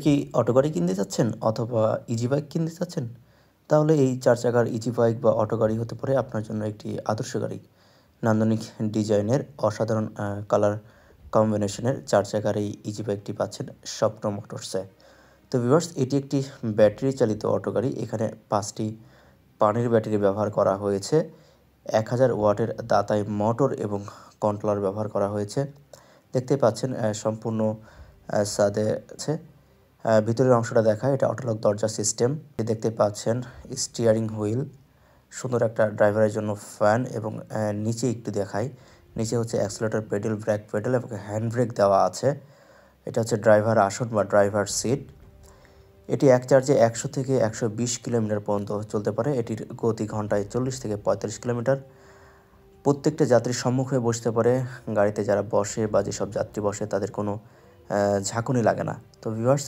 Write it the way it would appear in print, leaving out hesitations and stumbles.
কি অটো গাড়ি কিনতে চাচ্ছেন অথবা ইজি বাইক কিনতে চাচ্ছেন? তাহলে এই ৪ চাকার ইজি বাইক বা অটো গাড়ি হতে পারে আপনার জন্য একটি আদর্শ গাড়ি। নান্দনিক ডিজাইনের অসাধারণ কালার কম্বিনেশনের ৪ চাকার এই ইজি বাইকটি পাচ্ছেন স্বপ্ন মোটরসে। তো ভিউয়ার্স, এটি একটি ব্যাটারি চালিত অটো গাড়ি। এখানে ৫টি পানির ব্যাটারি ব্যবহার করা হয়েছে। ১০০০ ওয়াটের দাতাই মোটর এবং কন্ট্রোলার ব্যবহার করা হয়েছে। দেখতেই পাচ্ছেন সম্পূর্ণ ছাদে আছে। ভিতরের অংশটা দেখায়, এটা অটোলক দরজা সিস্টেম। দেখতে পাচ্ছেন স্টিয়ারিং হুইল, সুন্দর একটা ড্রাইভারের জন্য ফ্যান এবং নিচে একটু দেখাই। নিচে হচ্ছে অ্যাক্সিলারেটর পেডেল, ব্রেক পেডেল এবং হ্যান্ড ব্রেক দেওয়া আছে। এটা হচ্ছে ড্রাইভার আসন বা ড্রাইভার সিট। এটি এক চার্জে ১০০ থেকে ১২০ কিলোমিটার পর্যন্ত চলতে পারে। এটির গতি ঘন্টায় ৪০ থেকে ৩৫ কিলোমিটার। প্রত্যেকটা যাত্রীর সম্মুখ হয়ে বসতে পারে। গাড়িতে যারা বসে বা যেসব যাত্রী বসে তাদের কোনো ঝাঁকুনি লাগে না। তো ভিউয়ার্স,